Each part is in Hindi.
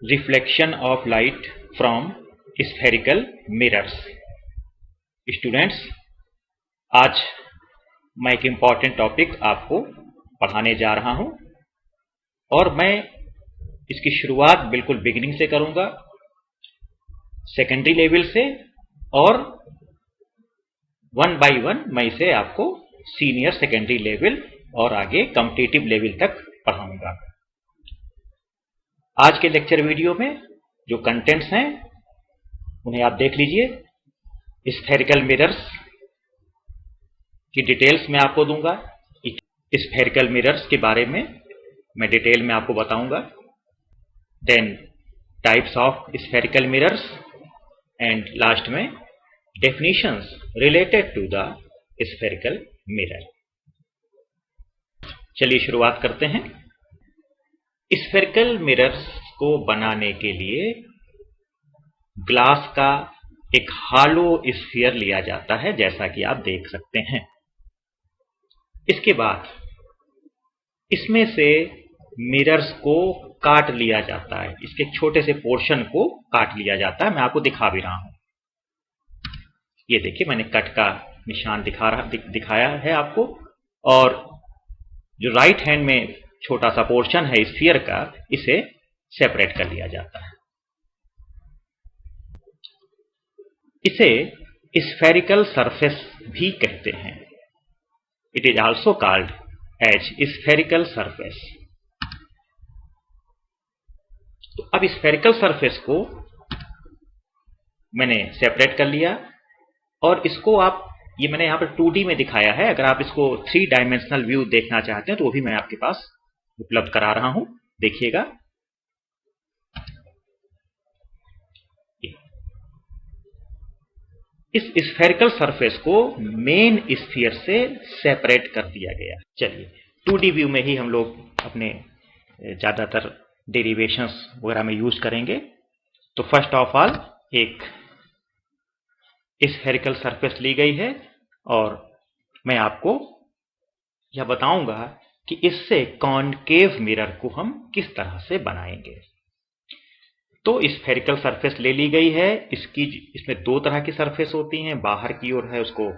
Reflection of light from spherical mirrors। Students, आज मैं एक इम्पॉर्टेंट टॉपिक आपको पढ़ाने जा रहा हूं और मैं इसकी शुरुआत बिल्कुल बिगिनिंग से करूंगा, सेकेंडरी लेवल से, और वन बाय वन मैं इसे आपको सीनियर सेकेंडरी लेवल और आगे कॉम्पिटिटिव लेवल तक पढ़ाऊंगा। आज के लेक्चर वीडियो में जो कंटेंट्स हैं उन्हें आप देख लीजिए। स्फेरिकल मिरर्स की डिटेल्स मैं आपको दूंगा, स्फेरिकल मिरर्स के बारे में मैं डिटेल में आपको बताऊंगा। Then types of spherical mirrors and last में definitions related to the spherical mirror. चलिए शुरुआत करते हैं। स्फेरिकल मिरर्स को बनाने के लिए ग्लास का एक हॉलो स्फीयर लिया जाता है, जैसा कि आप देख सकते हैं। इसके बाद इसमें से मिरर्स को काट लिया जाता है, इसके छोटे से पोर्शन को काट लिया जाता है। मैं आपको दिखा भी रहा हूं, ये देखिए मैंने कट का निशान दिखाया है आपको। और जो राइट हैंड में छोटा सा पोर्शन है स्फीयर का, इसे सेपरेट कर लिया जाता है। इसे स्फेरिकल सरफेस भी कहते हैं। It is also called as spherical surface. तो अब स्फेरिकल सरफेस को मैंने सेपरेट कर लिया और इसको आप, ये मैंने यहां पर 2D में दिखाया है। अगर आप इसको 3 डायमेंशनल व्यू देखना चाहते हैं तो वो भी मैं आपके पास उपलब्ध करा रहा हूं, देखिएगा। इस स्फेरिकल सरफेस को मेन स्फीयर से सेपरेट कर दिया गया। चलिए 2D व्यू में ही हम लोग अपने ज्यादातर डेरिवेशंस वगैरह में यूज करेंगे। तो फर्स्ट ऑफ ऑल एक स्फेरिकल सरफेस ली गई है और मैं आपको यह बताऊंगा कि इससे कॉनकेव मिरर को हम किस तरह से बनाएंगे। तो स्फेरिकल सरफेस ले ली गई है। इसमें 2 तरह की सरफेस होती हैं। बाहर की ओर है उसको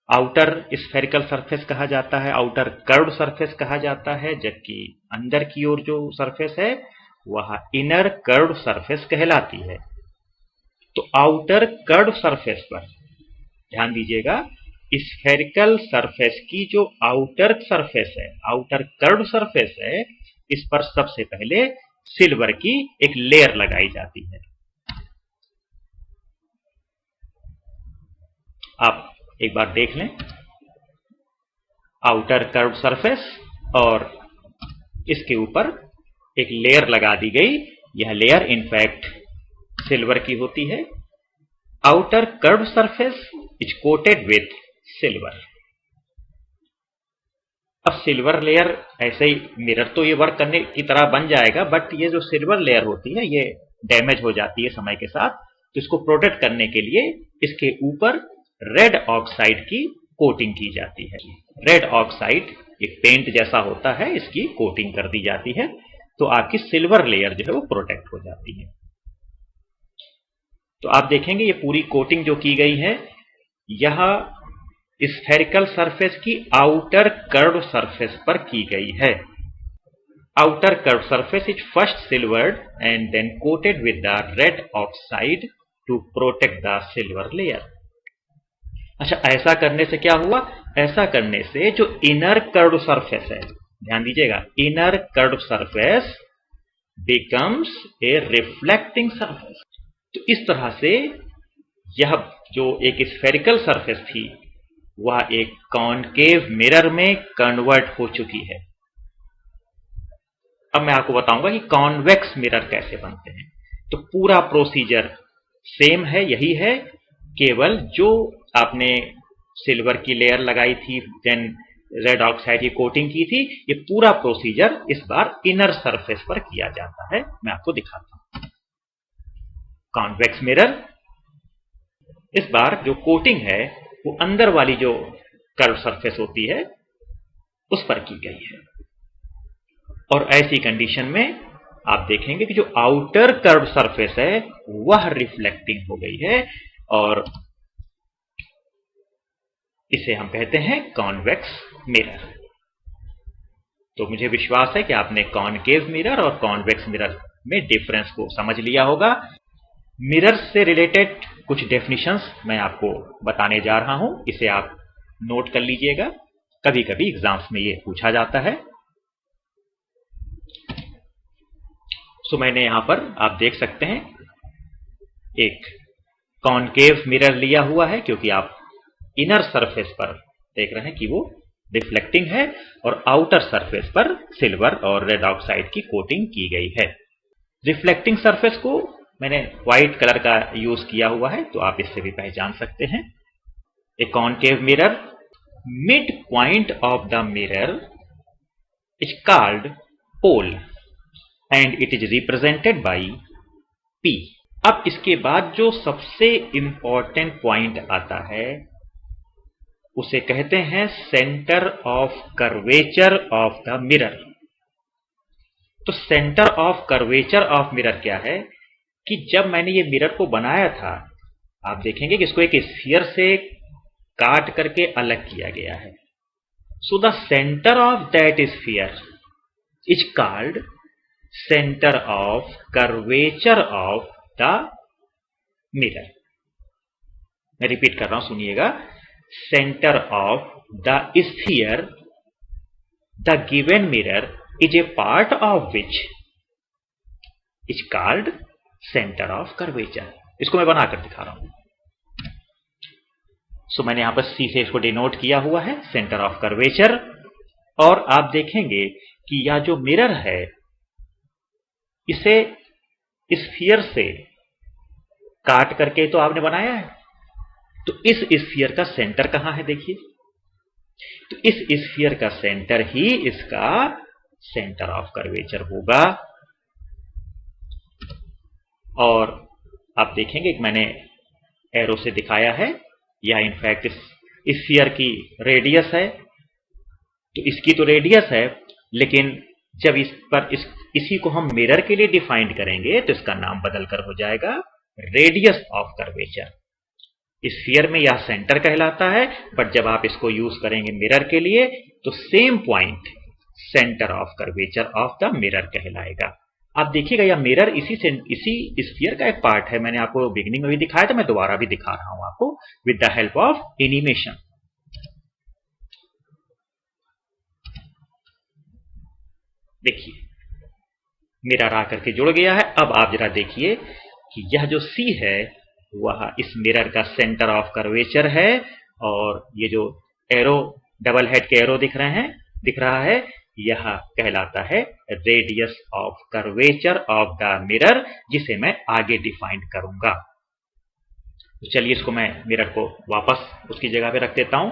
आउटर स्फेरिकल सरफेस कहा जाता है, आउटर कर्व्ड सरफेस कहा जाता है, जबकि अंदर की ओर जो सरफेस है वह इनर कर्व्ड सरफेस कहलाती है। तो आउटर कर्व्ड सरफेस पर ध्यान दीजिएगा। स्फेरिकल सरफेस की जो आउटर सरफेस है, आउटर कर्व्ड सरफेस है, इस पर सबसे पहले सिल्वर की एक लेयर लगाई जाती है। आप एक बार देख लें, आउटर कर्व्ड सरफेस और इसके ऊपर एक लेयर लगा दी गई। यह लेयर इनफैक्ट सिल्वर की होती है। Outer curved surface is coated with silver. अब सिल्वर लेयर ऐसे ही मिरर तो ये वर्क करने की तरह बन जाएगा, बट ये जो सिल्वर लेयर होती है ये डैमेज हो जाती है समय के साथ। तो इसको प्रोटेक्ट करने के लिए इसके ऊपर रेड ऑक्साइड की कोटिंग की जाती है। रेड ऑक्साइड एक पेंट जैसा होता है, इसकी कोटिंग कर दी जाती है, तो आपकी सिल्वर लेयर जो है वो प्रोटेक्ट हो जाती है। तो आप देखेंगे ये पूरी कोटिंग जो की गई है, यह स्फेरिकल सरफेस की आउटर कर्व्ड सरफेस पर की गई है। Outer curved surface is first silvered and then coated with the red oxide to protect the silver layer. अच्छा, ऐसा करने से क्या हुआ? ऐसा करने से जो इनर कर्व्ड सरफेस है, ध्यान दीजिएगा, inner curved surface becomes a reflecting surface. तो इस तरह से यह जो एक स्फेरिकल सरफेस थी वह एक कॉनकेव मिरर में कन्वर्ट हो चुकी है। अब मैं आपको बताऊंगा कि कॉन्वेक्स मिरर कैसे बनते हैं। तो पूरा प्रोसीजर सेम है, यही है, केवल जो आपने सिल्वर की लेयर लगाई थी, देन रेड ऑक्साइड की कोटिंग की थी, ये पूरा प्रोसीजर इस बार इनर सरफेस पर किया जाता है। मैं आपको दिखाता हूं। कॉन्वेक्स मिरर, इस बार जो कोटिंग है वो अंदर वाली जो कर्व सरफेस होती है उस पर की गई है। और ऐसी कंडीशन में आप देखेंगे कि जो आउटर कर्व सरफेस है वह रिफ्लेक्टिंग हो गई है और इसे हम कहते हैं कॉन्वेक्स मिरर। तो मुझे विश्वास है कि आपने कॉनकेव मिरर और कॉन्वेक्स मिरर में डिफरेंस को समझ लिया होगा। मिरर से रिलेटेड कुछ डेफिनेशंस मैं आपको बताने जा रहा हूं, इसे आप नोट कर लीजिएगा, कभी कभी एग्जाम्स में ये पूछा जाता है। सो मैंने यहां पर आप देख सकते हैं एक कॉनकेव मिरर लिया हुआ है, क्योंकि आप इनर सरफेस पर देख रहे हैं कि वो रिफ्लेक्टिंग है और आउटर सरफेस पर सिल्वर और रेड ऑक्साइड की कोटिंग की गई है। रिफ्लेक्टिंग सरफेस को मैंने व्हाइट कलर का यूज किया हुआ है, तो आप इससे भी पहचान सकते हैं। A concave mirror, mid point of the mirror is called pole and it is represented by P। अब इसके बाद जो सबसे इंपॉर्टेंट पॉइंट आता है उसे कहते हैं centre of curvature of the mirror. तो centre of curvature of mirror क्या है कि जब मैंने ये मिरर को बनाया था, आप देखेंगे कि इसको एक स्फीयर से काट करके अलग किया गया है। So the centre of that sphere is called centre of curvature of the mirror. मैं रिपीट कर रहा हूं, सुनिएगा। Centre of the sphere the given mirror is a part of which is called centre of curvature. इसको मैं बनाकर दिखा रहा हूं। सो मैंने यहां पर C से इसको डिनोट किया हुआ है, सेंटर ऑफ कर्वेचर। और आप देखेंगे कि यह जो मिरर है इसे स्फीयर से काट करके तो आपने बनाया है, तो इस स्फीयर का सेंटर कहां है देखिए। तो इस स्फीयर का सेंटर ही इसका सेंटर ऑफ कर्वेचर होगा। और आप देखेंगे कि मैंने एरो से दिखाया है, यह इनफैक्ट इस स्फीयर की रेडियस है। तो इसकी तो रेडियस है, लेकिन जब इसी को हम मिरर के लिए डिफाइंड करेंगे तो इसका नाम बदलकर हो जाएगा रेडियस ऑफ कर्वेचर। स्फीयर में यह सेंटर कहलाता है, बट जब आप इसको यूज करेंगे मिरर के लिए तो same point centre of curvature of the mirror कहलाएगा। आप देखिएगा यह मिरर इसी स्फीयर का एक पार्ट है। मैंने आपको बिगिनिंग में भी दिखाया था, मैं दोबारा भी दिखा रहा हूं आपको with the help of animation. देखिए मिरर आकर के जुड़ गया है। अब आप जरा देखिए कि यह जो C है वह इस मिरर का सेंटर ऑफ कर्वेचर है, और ये जो एरो डबल हेड के एरो दिख रहा है यह कहलाता है radius of curvature of the mirror, जिसे मैं आगे डिफाइन करूंगा। तो चलिए इसको मैं मिरर को वापस उसकी जगह पे रख देता हूं।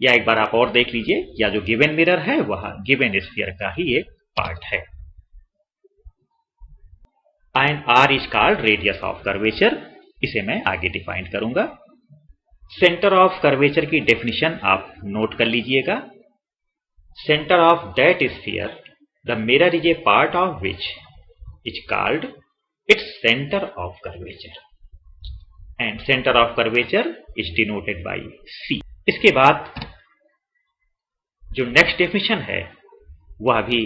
या एक बार आप और देख लीजिए, या जो गिवन मिरर है वह गिवन स्फीयर का ही एक पार्ट है। And R is called radius of curvature, इसे मैं आगे डिफाइन करूंगा। सेंटर ऑफ कर्वेचर की डेफिनेशन आप नोट कर लीजिएगा। Centre of that sphere the mirror is a part of which is called its centre of curvature, and centre of curvature is denoted by C। इसके बाद जो नेक्स्ट डेफिनेशन है वह भी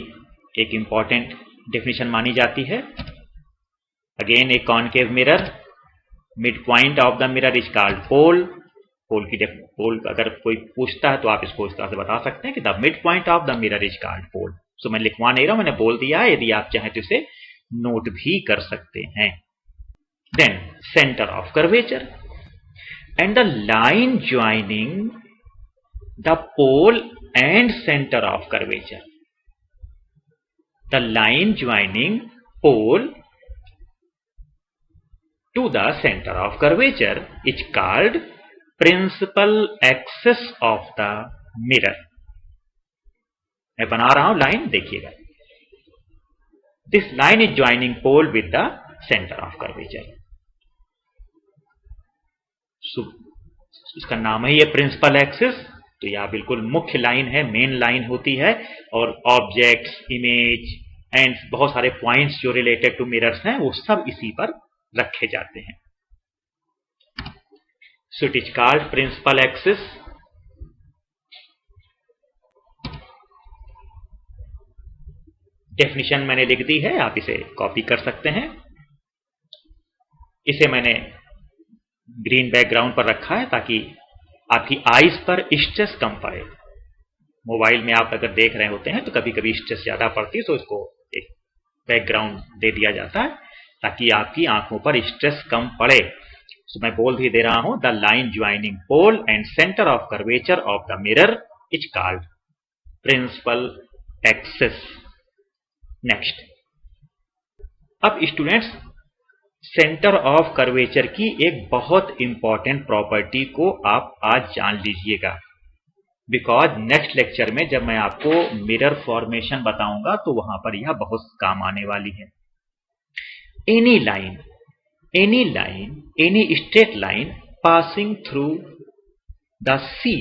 एक इंपॉर्टेंट डेफिनेशन मानी जाती है। Again a concave mirror, mid point of the mirror is called pole. Pole अगर कोई पूछता है तो आप इसको इस तरह से बता सकते हैं कि the mid point of the mirror is called pole. So मैं लिखवा नहीं रहा हूं, मैंने बोल दिया है, यदि आप चाहें तो इसे नोट भी कर सकते हैं। Then centre of curvature and the line joining the pole and centre of curvature. The line joining pole to the center of curvature is called principal axis of the mirror। मैं बना रहा हूं लाइन, देखिएगा। This line is joining pole with the center of curvature। इसका नाम है ये प्रिंसिपल एक्सिस। तो यह बिल्कुल मुख्य लाइन है, मेन लाइन होती है, और ऑब्जेक्ट्स, इमेज एंड बहुत सारे पॉइंट्स जो रिलेटेड टू मिरर्स हैं वो सब इसी पर रखे जाते हैं. So it is called principal axis. Definition मैंने लिख दी है, आप इसे कॉपी कर सकते हैं. इसे मैंने ग्रीन बैकग्राउंड पर रखा है ताकि आपकी आईज पर स्ट्रेस कम पड़े. मोबाइल में आप अगर देख रहे होते हैं तो कभी कभी स्ट्रेस ज्यादा पड़ती है, तो इसको एक बैकग्राउंड दे दिया जाता है ताकि आपकी आंखों पर स्ट्रेस कम पड़े. तो मैं बोल भी दे रहा हूं, the line joining pole and centre of curvature of the mirror is called principal axis. Next, अब स्टूडेंट्स सेंटर ऑफ कर्वेचर की एक बहुत इंपॉर्टेंट प्रॉपर्टी को आप आज जान लीजिएगा, बिकॉज नेक्स्ट लेक्चर में जब मैं आपको मिरर फॉर्मेशन बताऊंगा तो वहां पर यह बहुत काम आने वाली है. Any line, any straight line passing through the C,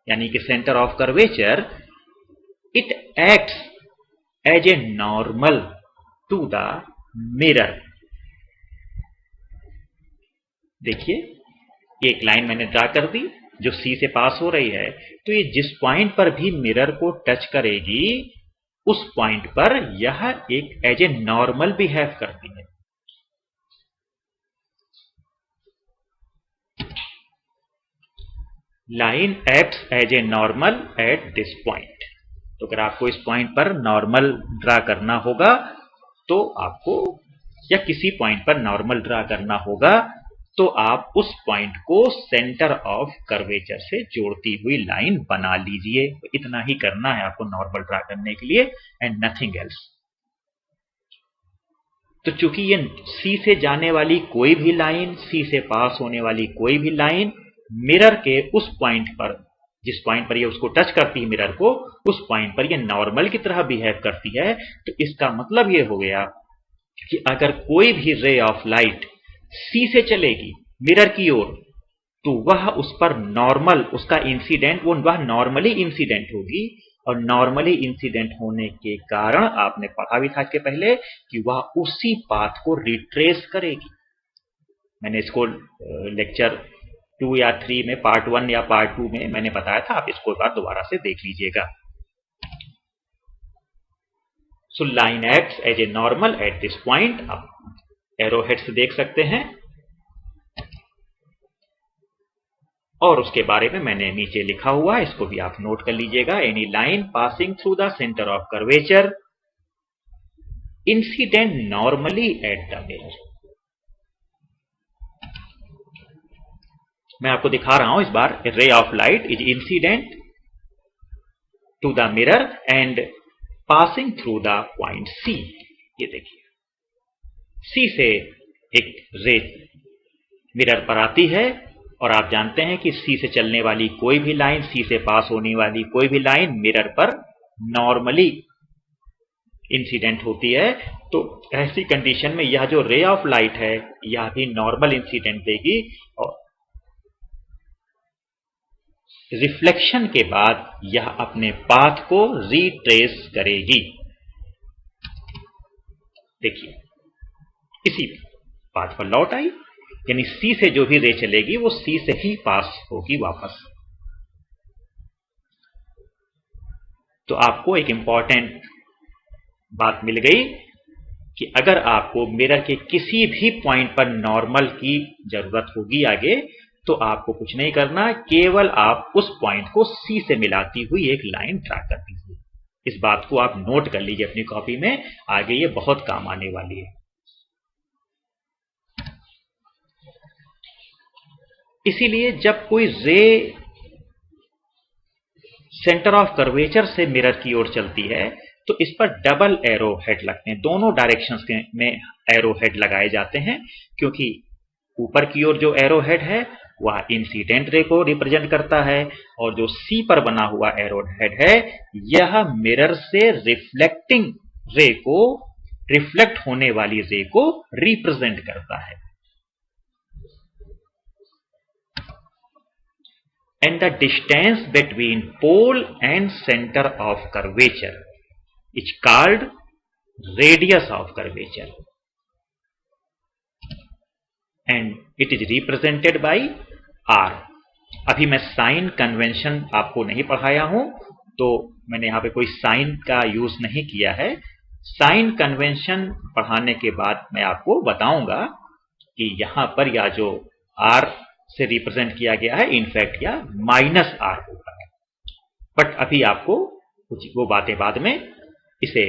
यानी कि centre of curvature, it acts as a normal to the mirror. देखिए, एक लाइन मैंने ड्रा कर दी जो सी से पास हो रही है, तो ये जिस पॉइंट पर भी मिरर को टच करेगी उस पॉइंट पर यह एक एज ए नॉर्मल बिहेव करती है. Line acts as a normal at this point. तो अगर आपको इस पॉइंट पर नॉर्मल ड्रा करना होगा तो आपको, या किसी पॉइंट पर नॉर्मल ड्रा करना होगा तो आप उस पॉइंट को सेंटर ऑफ कर्वेचर से जोड़ती हुई लाइन बना लीजिए. इतना ही करना है आपको नॉर्मल ड्रा करने के लिए, एंड नथिंग एल्स. तो चूंकि ये सी से जाने वाली कोई भी लाइन, सी से पास होने वाली कोई भी लाइन मिरर के उस पॉइंट पर, जिस पॉइंट पर ये उसको टच करती है मिरर को, उस पॉइंट पर ये नॉर्मल की तरह बिहेव करती है. तो इसका मतलब ये हो गया कि अगर कोई भी रे ऑफ लाइट सी से चलेगी मिरर की ओर, तो वह उस पर नॉर्मल, उसका इंसिडेंट, वह नॉर्मली इंसिडेंट होगी. और नॉर्मली इंसिडेंट होने के कारण आपने पढ़ा भी था इसके पहले कि वह उसी पाथ को रिट्रेस करेगी. मैंने इसको लेक्चर 2 या 3 में, पार्ट 1 या पार्ट 2 में मैंने बताया था, आप इसको एक बार दोबारा से देख लीजिएगा. So line acts as a normal at this point. आप एरो हेड से देख सकते हैं, और उसके बारे में मैंने नीचे लिखा हुआ है, इसको भी आप नोट कर लीजिएगा. Any line passing through the centre of curvature incident normally at the mirror. मैं आपको दिखा रहा हूं इस बार. Ray of light is incident to the mirror and passing through the point C. ये देखिए, सी से एक रे मिरर पर आती है, और आप जानते हैं कि सी से चलने वाली कोई भी लाइन, सी से पास होने वाली कोई भी लाइन मिरर पर नॉर्मली इंसिडेंट होती है. तो ऐसी कंडीशन में यह जो रे ऑफ लाइट है यह भी नॉर्मल इंसिडेंट देगी, और रिफ्लेक्शन के बाद यह अपने पाथ को रिट्रेस करेगी. देखिए, इसी पाथ पर लौट आई, यानी सी से जो भी रे चलेगी वो सी से ही पास होगी वापस. तो आपको एक इंपॉर्टेंट बात मिल गई कि अगर आपको मिरर के किसी भी पॉइंट पर नॉर्मल की जरूरत होगी आगे, तो आपको कुछ नहीं करना, केवल आप उस पॉइंट को सी से मिलाती हुई एक लाइन ड्रा कर दीजिए. इस बात को आप नोट कर लीजिए अपनी कॉपी में, आगे ये बहुत काम आने वाली है. इसीलिए जब कोई रे सेंटर ऑफ कर्वेचर से मिरर की ओर चलती है तो इस पर डबल एरो हेड लगते हैं. दोनों डायरेक्शंस में एरो हेड लगाए जाते हैं, क्योंकि ऊपर की ओर जो एरो हेड है वह इंसिडेंट रे को रिप्रेजेंट करता है, और जो सी पर बना हुआ एरो हेड है यह मिरर से रिफ्लेक्टिंग रे को, रिफ्लेक्ट होने वाली रे को रिप्रेजेंट करता है. And the distance between pole and center of curvature is called radius of curvature and it is represented by r. अभी मैं साइन कन्वेंशन आपको नहीं पढ़ाया हूं, तो मैंने यहां पे कोई साइन का यूज नहीं किया है। साइन कन्वेंशन पढ़ाने के बाद मैं आपको बताऊंगा कि यहां पर या जो r से रिप्रेजेंट किया गया है इनफैक्ट या माइनस r होगा। बट अभी आपको कुछ वो बातें बाद में, इसे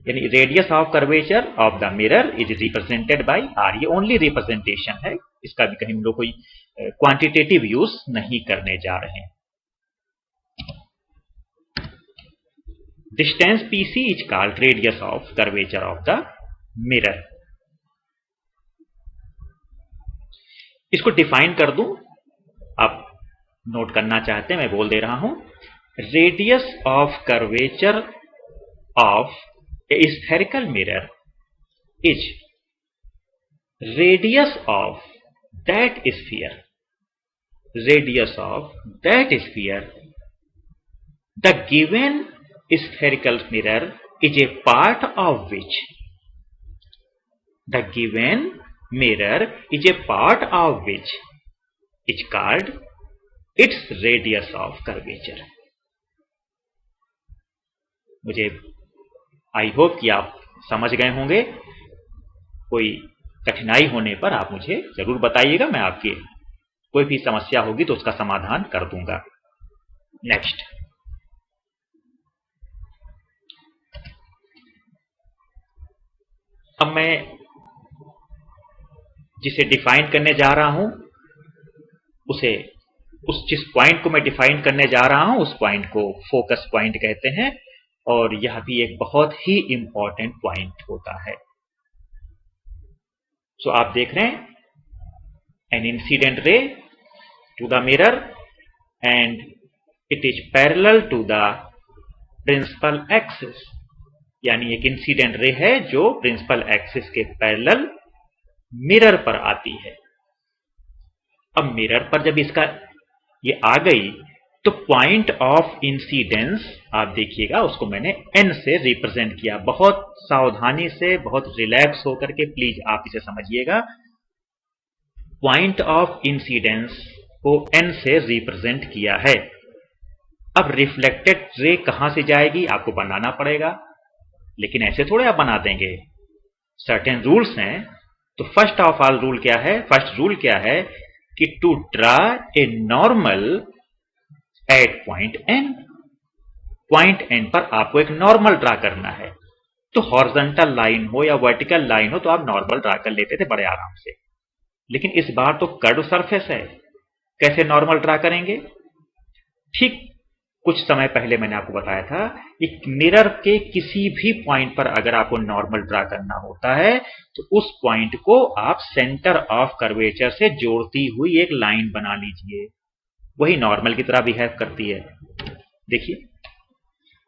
यानी radius of curvature of the mirror is represented by r, ये ओनली रिप्रेजेंटेशन है, इसका भी कहीं हम लोग कोई क्वांटिटेटिव यूज नहीं करने जा रहे हैं। Distance PC is called radius of curvature of the mirror. इसको डिफाइन कर दूं, आप नोट करना चाहते हैं, मैं बोल दे रहा हूं। Radius of curvature of A spherical mirror is radius of that sphere, radius of that sphere the given spherical mirror is a part of which, the given mirror is a part of which is called its radius of curvature। मुझे आई होप कि आप समझ गए होंगे। कोई कठिनाई होने पर आप मुझे जरूर बताइएगा, मैं आपकी कोई भी समस्या होगी तो उसका समाधान कर दूंगा। नेक्स्ट, अब मैं जिसे डिफाइन करने जा रहा हूं जिस पॉइंट को मैं डिफाइन करने जा रहा हूं उस पॉइंट को फोकस पॉइंट कहते हैं, और यह भी एक बहुत ही इंपॉर्टेंट पॉइंट होता है। सो आप देख रहे हैं, an incident ray to the mirror and it is parallel to the principal axis, यानी एक इंसिडेंट रे है जो प्रिंसिपल एक्सिस के पैरेलल मिरर पर आती है। अब मिरर पर जब इसका ये आ गई तो पॉइंट ऑफ इंसिडेंस आप देखिएगा, उसको मैंने n से रिप्रेजेंट किया। बहुत सावधानी से, बहुत रिलैक्स होकर के प्लीज आप इसे समझिएगा। पॉइंट ऑफ इंसिडेंस को n से रिप्रेजेंट किया है। अब रिफ्लेक्टेड रे कहां से जाएगी आपको बनाना पड़ेगा, लेकिन ऐसे थोड़े आप बना देंगे, सर्टेन रूल्स हैं। तो फर्स्ट ऑफ ऑल रूल क्या है? फर्स्ट रूल क्या है कि to draw a normal at point n, point n पर आपको एक नॉर्मल ड्रा करना है। तो हॉरिजॉन्टल लाइन हो या वर्टिकल लाइन हो तो आप नॉर्मल ड्रा कर लेते थे बड़े आराम से, लेकिन इस बार तो कर्व सरफेस है, कैसे नॉर्मल ड्रा करेंगे? ठीक कुछ समय पहले मैंने आपको बताया था, एक मिरर के किसी भी पॉइंट पर अगर आपको नॉर्मल ड्रा करना होता है तो उस पॉइंट को आप सेंटर ऑफ कर्वेचर से जोड़ती हुई एक लाइन बना लीजिए, वही नॉर्मल की तरह बिहेव करती है। देखिए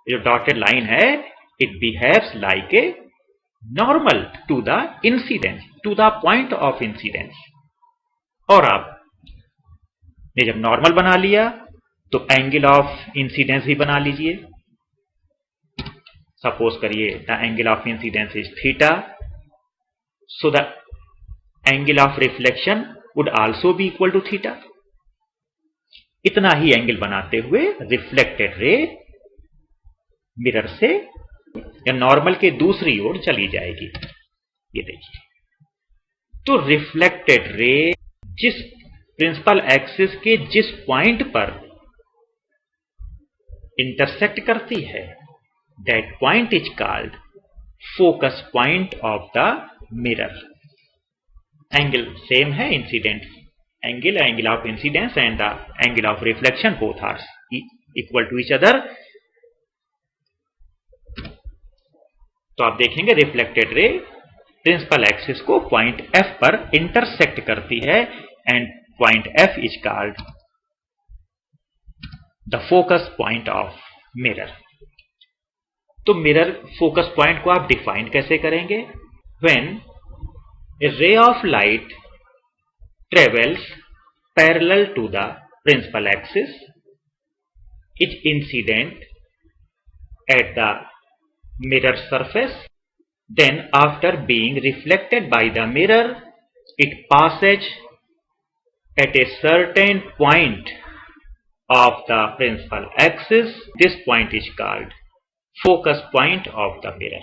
जो डॉटेड लाइन है, it behaves like a normal to the incidence, to the point of incidence. और आपने जब नॉर्मल बना लिया तो एंगल ऑफ इंसिडेंस भी बना लीजिए। सपोज करिए the angle of incidence is theta, so the angle of reflection would also be equal to theta. इतना ही एंगल बनाते हुए रिफ्लेक्टेड रे मिरर से या नॉर्मल के दूसरी ओर चली जाएगी। ये देखिए, तो रिफ्लेक्टेड रे जिस प्रिंसिपल एक्सिस के जिस पॉइंट पर इंटरसेक्ट करती है, that point is called focus point of the mirror. Angle same है, incident angle of incidence and the angle of reflection both are equal to each other. तो आप देखेंगे रिफ्लेक्टेड रे प्रिंसिपल एक्सिस को पॉइंट F पर इंटरसेक्ट करती है and point F is called the focus point of mirror. तो मिरर फोकस पॉइंट को आप डिफाइन कैसे करेंगे? When a ray of light travels parallel to the principal axis is incident at the mirror surface Then after being reflected by the mirror, it passes at a certain point of the principal axis. This point is called focus point of the mirror.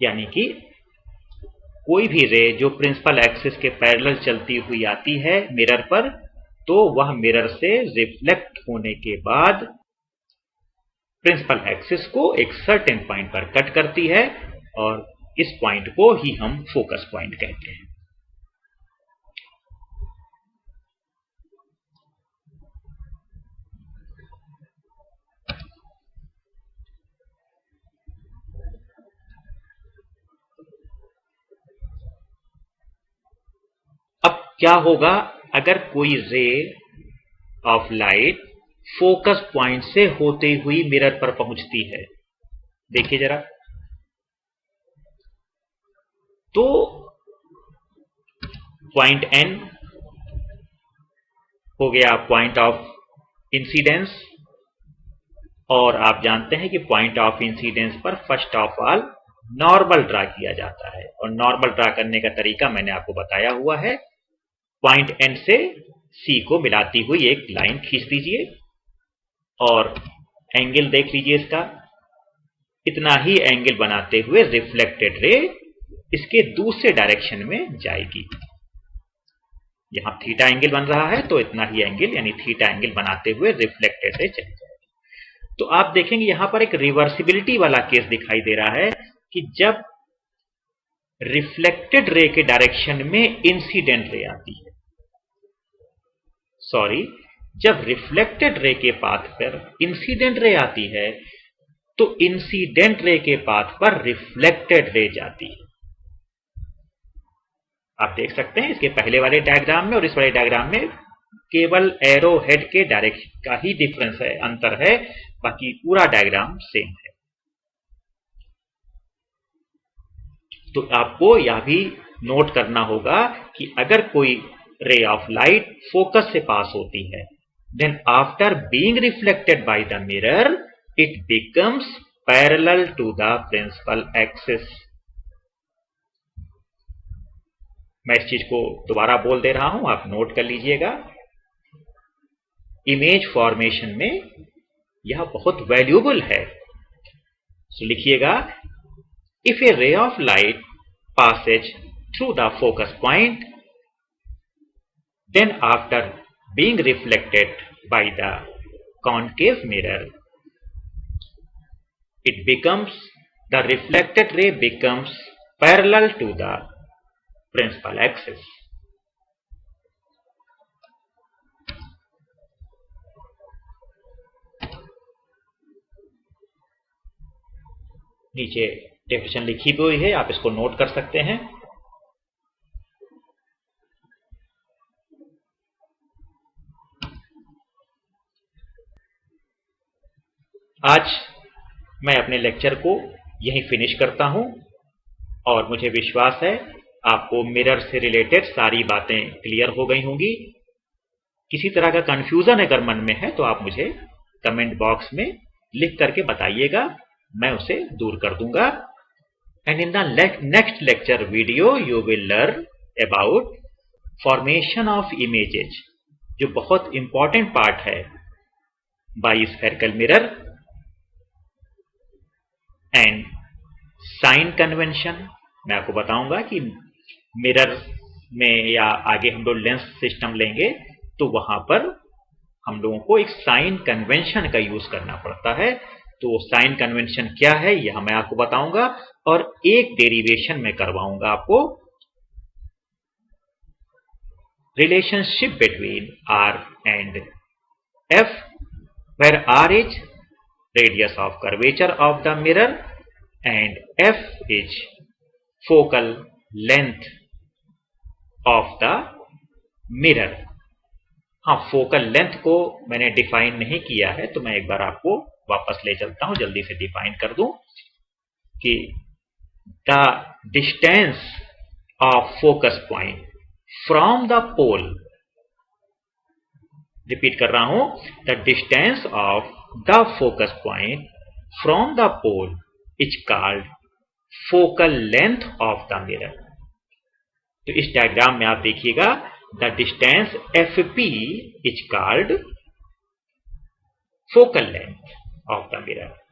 यानी कि कोई भी रे जो प्रिंसिपल एक्सिस के पैरेलल चलती हुई आती है मिरर पर, तो वह मिरर से रिफ्लेक्ट होने के बाद प्रिंसिपल एक्सिस को एक सर्टेन पॉइंट पर कट करती है और इस पॉइंट को ही हम फोकस पॉइंट कहते हैं। अब क्या होगा अगर कोई रे ऑफ लाइट फोकस पॉइंट से होते हुई मिरर पर पहुंचती है? देखिए जरा, तो पॉइंट एन हो गया पॉइंट ऑफ इंसिडेंस, और आप जानते हैं कि पॉइंट ऑफ इंसिडेंस पर first of all normal draw किया जाता है, और नॉर्मल ड्रा करने का तरीका मैंने आपको बताया हुआ है। पॉइंट एन से सी को मिलाती हुई एक लाइन खींच दीजिए और एंगल देख लीजिए इसका, इतना ही एंगल बनाते हुए रिफ्लेक्टेड रे इसके दूसरे डायरेक्शन में जाएगी। यहां थीटा एंगल बन रहा है तो इतना ही एंगल यानी थीटा एंगल बनाते हुए रिफ्लेक्टेड रे चली जाएगी। तो आप देखेंगे यहां पर एक रिवर्सिबिलिटी वाला केस दिखाई दे रहा है कि जब रिफ्लेक्टेड रे के डायरेक्शन में इंसिडेंट रे आती है, जब रिफ्लेक्टेड रे के पाथ पर इंसिडेंट रे आती है तो इंसिडेंट रे के पाथ पर रिफ्लेक्टेड रे जाती है। आप देख सकते हैं इसके पहले वाले डायग्राम में और इस वाले डायग्राम में केवल एरो हेड के डायरेक्शन का ही डिफरेंस है, अंतर है, बाकी पूरा डायग्राम सेम है। तो आपको यह भी नोट करना होगा कि अगर कोई रे ऑफ लाइट फोकस से पास होती है, then after being reflected by the mirror it becomes parallel to the principal axis। मैं इस चीज को दोबारा बोल दे रहा हूं, आप नोट कर लीजिएगा। इमेज फॉर्मेशन में यह बहुत वैल्यूएबल है। तो लिखिएगा, if A ray of light passes through the focus point, then after being reflected by the concave mirror, the reflected ray becomes parallel to the principal axis। नीचे डेफिनेशन लिखी हुई है, आप इसको नोट कर सकते हैं। आज मैं अपने लेक्चर को यहीं फिनिश करता हूं और मुझे विश्वास है आपको मिरर से रिलेटेड सारी बातें क्लियर हो गई होंगी। किसी तरह का कंफ्यूजन अगर मन में है तो आप मुझे कमेंट बॉक्स में लिख करके बताइएगा, मैं उसे दूर कर दूंगा। And in the next lecture video you will learn about formation of images, जो बहुत इंपॉर्टेंट पार्ट है बाइस्फेरिकल मिरर एंड साइन कन्वेंशन। मैं आपको बताऊंगा कि मिरर में या आगे हम लोग लेंस सिस्टम लेंगे तो वहां पर हम लोगों को एक साइन कन्वेंशन का यूज करना पड़ता है। तो साइन कन्वेंशन क्या है यह मैं आपको बताऊंगा और एक डेरिवेशन में करवाऊंगा आपको, relationship between R and F, where R is radius of curvature of the mirror and F is focal length of the mirror। हाँ, फोकल लेंथ को मैंने डिफाइन नहीं किया है तो मैं एक बार आपको वापस ले चलता हूं, जल्दी से डिफाइन कर दूं कि the distance of focus point from the pole, repeat कर रहा हूं, the distance of the focus point from the pole is called focal length of the mirror. तो इस डायग्राम में आप देखिएगा the distance FP is called focal length of the mirror.